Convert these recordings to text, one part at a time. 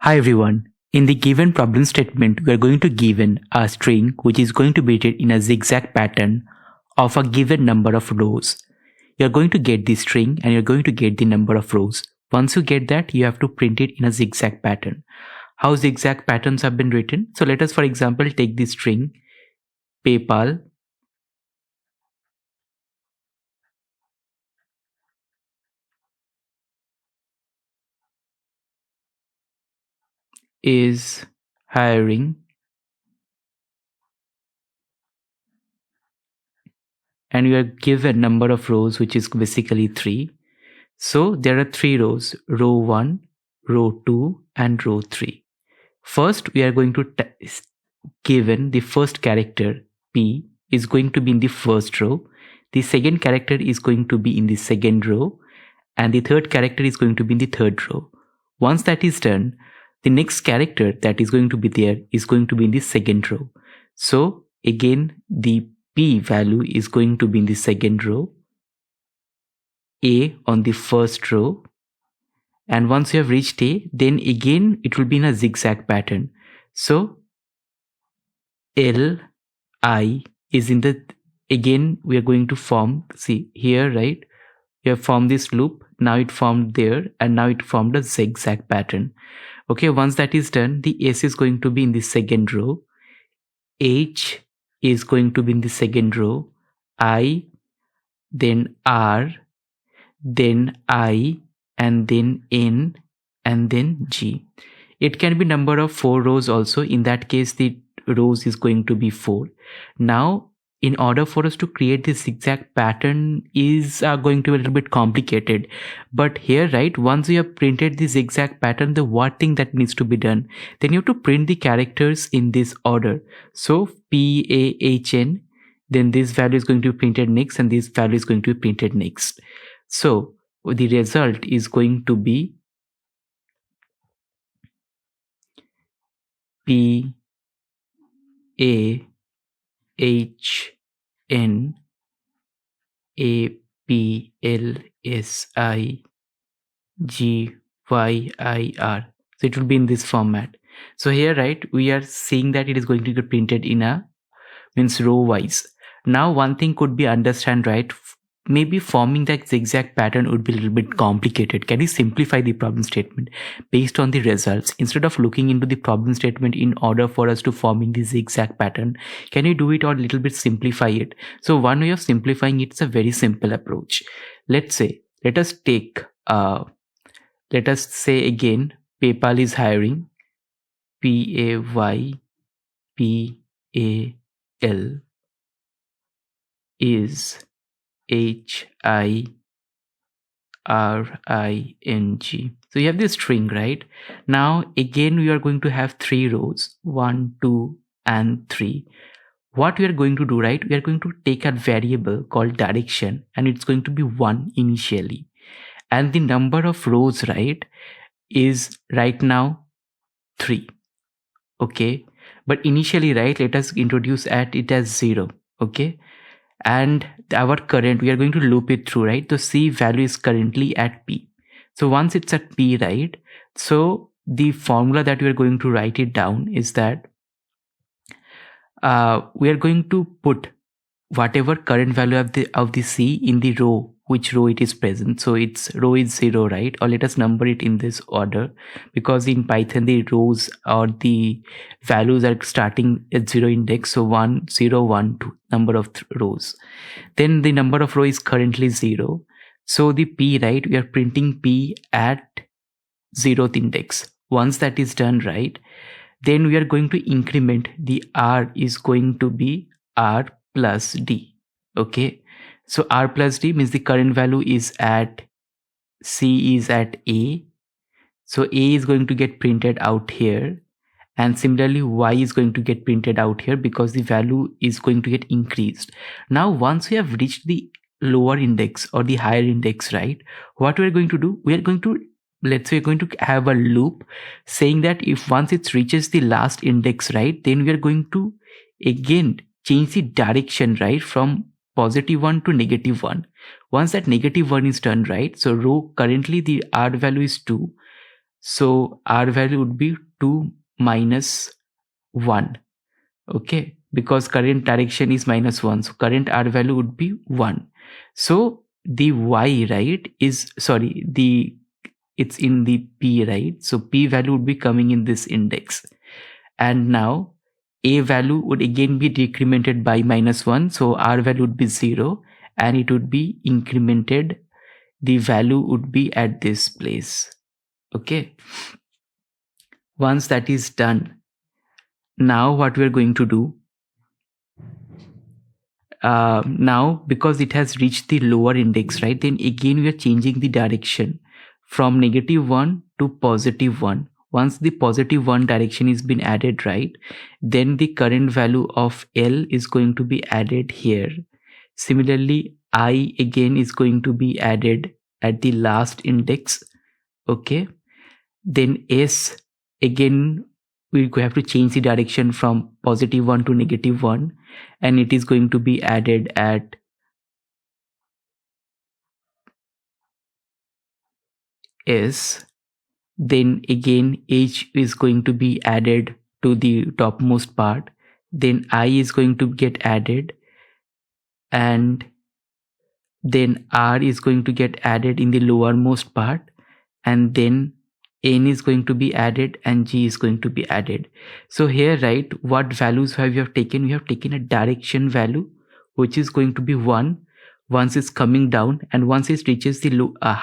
Hi everyone. In the given problem statement, we are going to given a string which is going to be written in a zigzag pattern of a given number of rows. You're going to get the string and you're going to get the number of rows. Once you get that, you have to print it in a zigzag pattern. How zigzag patterns have been written? So let us, for example, take the string PayPal is hiring, and you are given number of rows which is basically 3. So there are 3 rows, row 1, row 2 and row 3. First, we are going to given the first character P is going to be in the first row, the second character is going to be in the second row, and the third character is going to be in the third row. Once that is done, the next character that is going to be there is going to be in the second row. So again, the P value is going to be in the second row, A on the first row, and once you have reached A, then again it will be in a zigzag pattern. So L I is in the, again we are going to form, see here, right? We have formed this loop, now it formed there, and now it formed a zigzag pattern. Okay, once that is done, the S is going to be in the second row, H is going to be in the second row, I, then R, then I, and then N, and then G. It can be number of 4 rows also. In that case, the rows is going to be 4. Now, in order for us to create this zigzag pattern is going to be a little bit complicated. But here, right, once you have printed the zigzag pattern, the what thing that needs to be done, then you have to print the characters in this order. So PAHN, then this value is going to be printed next, and this value is going to be printed next. So the result is going to be P A H N A P L S I G Y I R. So it will be in this format. So here, right, we are seeing that it is going to get printed in a row wise. Now one thing could be understand, right? Maybe forming that zigzag pattern would be a little bit complicated. Can you simplify the problem statement based on the results instead of looking into the problem statement in order for us to forming the zigzag pattern? Can you do it or a little bit simplify it? So one way of simplifying it's a very simple approach. Let us say again PayPal is hiring, PAYPAL is HIRING. So you have this string, right? Now again we are going to have 3 rows, 1, 2 and 3. What we are going to do, right? We are going to take a variable called direction, and it's going to be 1 initially, and the number of rows, right, is right now 3. Okay, but initially, right, let us introduce at it as 0. Okay, and our current, we are going to loop it through, right? The C value is currently at P. So once it's at P, right, so the formula that we are going to write it down is that we are going to put whatever current value of the C in the row, which row it is present. So its row is 0, right? Or let us number it in this order, because in Python the rows or the values are starting at 0 index. So 1 0 1 2 number of rows. Then the number of row is currently 0. So the P, right, we are printing P at 0th index. Once that is done, right, then we are going to increment the R is going to be R plus D. Okay, so R plus D means the current value is at C is at A. So A is going to get printed out here, and similarly Y is going to get printed out here because the value is going to get increased. Now once we have reached the lower index or the higher index, right, what we are going to do, we are going to, let's say we're going to have a loop saying that if once it reaches the last index, right, then we are going to again change the direction, right, from +1 to -1. Once that -1 is done, right, so row currently the R value is 2, So R value would be 2 minus 1. Okay, because current direction is -1, so current R value would be 1. So the Y, right, is, sorry, it's in the P, right? So P value would be coming in this index. And now A value would again be decremented by -1, so R value would be 0, and it would be incremented. The value would be at this place. Okay, once that is done, now what we are going to do, now because it has reached the lower index, right, then again we are changing the direction from -1 to +1. Once the +1 direction is been added, right, then the current value of L is going to be added here. Similarly, I again is going to be added at the last index. Okay, then S, again we have to change the direction from +1 to -1, and it is going to be added at S. Then again H is going to be added to the topmost part, then I is going to get added, and then R is going to get added in the lowermost part, and then N is going to be added, and G is going to be added. So here, right, what values have you have taken? We have taken a direction value, which is going to be 1 once it's coming down, and once it reaches the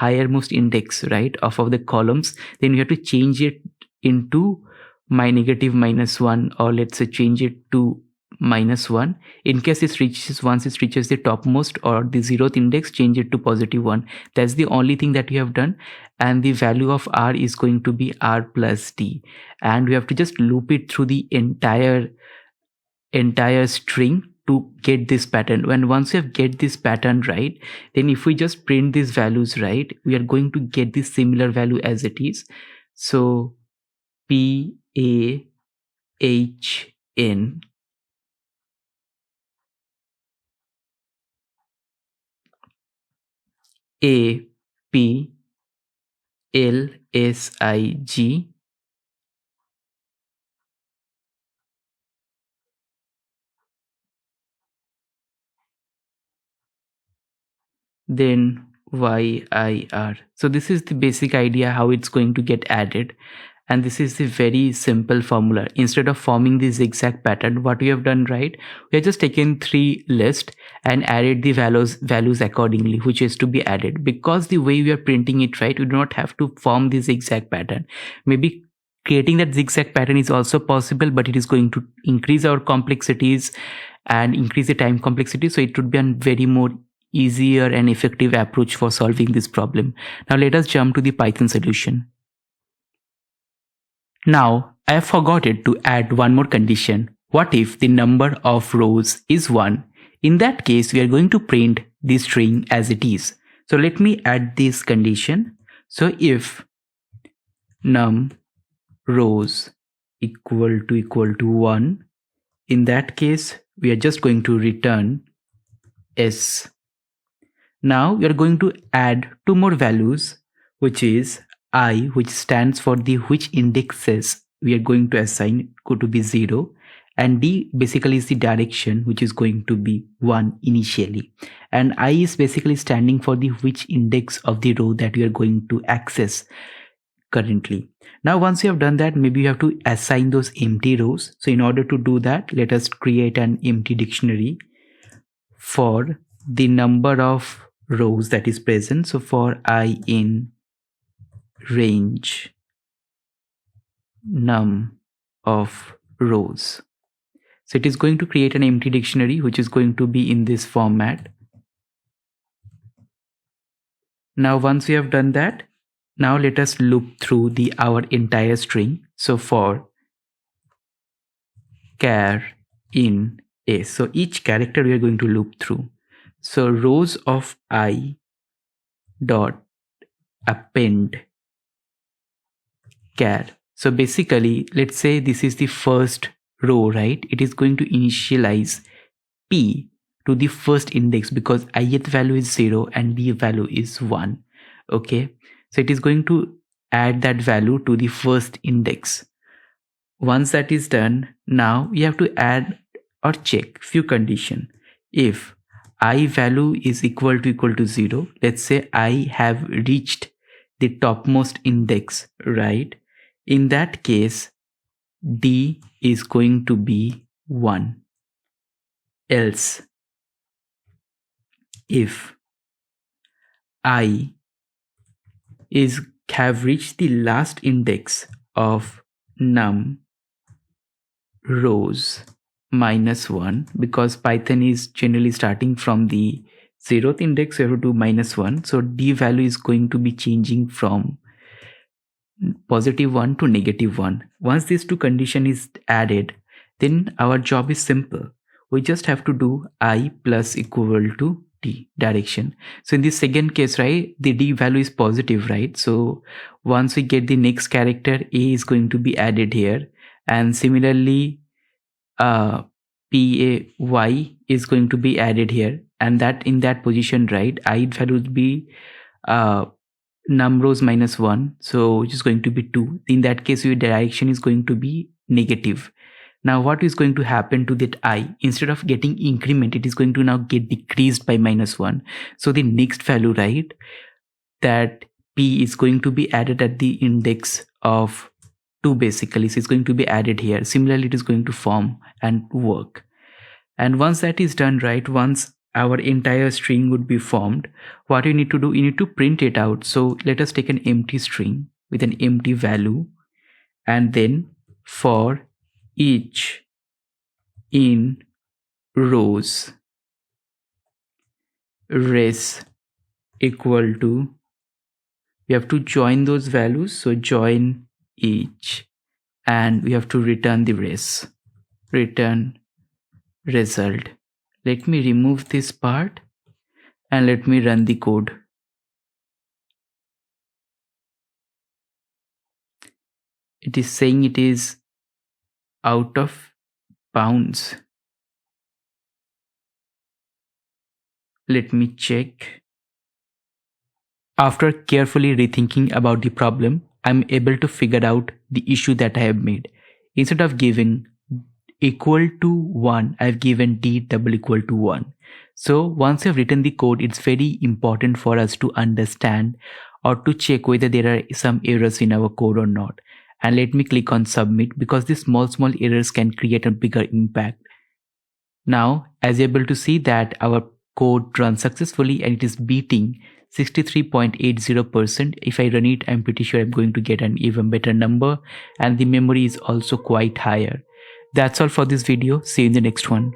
highermost index, right, of the columns, then you have to change it into my negative -1, or let's say change it to -1. In case it reaches, once it reaches the topmost or the 0th index, change it to +1. That's the only thing that we have done. And the value of R is going to be R plus D, and we have to just loop it through the entire string to get this pattern. When once you have get this pattern, right, then if we just print these values, right, we are going to get this similar value as it is. So P A H N A P L S I G then YIR. So this is the basic idea how it's going to get added. And this is the very simple formula. Instead of forming the zigzag pattern, what we have done, right, we have just taken 3 lists and added the values accordingly, which is to be added. Because the way we are printing it, right, we do not have to form the zigzag pattern. Maybe creating that zigzag pattern is also possible, but it is going to increase our complexities and increase the time complexity. So it would be a very more easier and effective approach for solving this problem. Now let us jump to the Python solution. Now, I have forgotten to add one more condition. What if the number of rows is 1? In that case, we are going to print the string as it is. So let me add this condition. So if num rows equal to 1, in that case, we are just going to return S. Now we are going to add 2 more values, which is I, which stands for the which indexes we are going to assign go to be 0, and D basically is the direction, which is going to be 1 initially, and I is basically standing for the which index of the row that we are going to access currently. Now once you have done that, maybe you have to assign those empty rows. So in order to do that, let us create an empty dictionary for the number of rows that is present. So for I in range num of rows, so it is going to create an empty dictionary which is going to be in this format. Now once we have done that, now let us loop through our entire string. So for char in A, so each character we are going to loop through. So rows of I dot append char. So basically, let's say this is the first row, right? It is going to initialize P to the first index because ith value is 0 and D value is 1. Okay, so it is going to add that value to the first index. Once that is done, now we have to add or check few condition. If I value is equal to 0, let's say I have reached the topmost index, right? In that case, D is going to be 1. Else, if I have reached the last index of num rows -1, because Python is generally starting from the 0th index, you have to do -1. So D value is going to be changing from +1 to -1. Once these two condition is added, then our job is simple. We just have to do I plus equal to D direction. So in this second case, right, the D value is positive, right? So once we get the next character, A is going to be added here. And similarly, PAY is going to be added here. And that in that position, right, I value would be num rows -1. So which is going to be 2. In that case, your direction is going to be negative. Now what is going to happen to that I? Instead of getting increment, it is going to now get decreased by -1. So the next value, right, that P is going to be added at the index of 2 basically. So it's going to be added here. Similarly, it is going to form and work. And once that is done, right, once our entire string would be formed, what you need to do, you need to print it out. So let us take an empty string with an empty value, and then for each in rows res equal to, we have to join those values. So join each, and we have to return the res, return result. Let me remove this part and let me run the code. It is saying it is out of bounds. Let me check. After carefully rethinking about the problem, I'm able to figure out the issue that I have made. Instead of giving equal to 1, I've given D double equal to 1. So once you've written the code, it's very important for us to understand or to check whether there are some errors in our code or not. And let me click on submit, because these small errors can create a bigger impact. Now, as you're able to see that our code runs successfully and it is beating 63.80%. If I run it, I'm pretty sure I'm going to get an even better number, and the memory is also quite higher. That's all for this video. See you in the next one.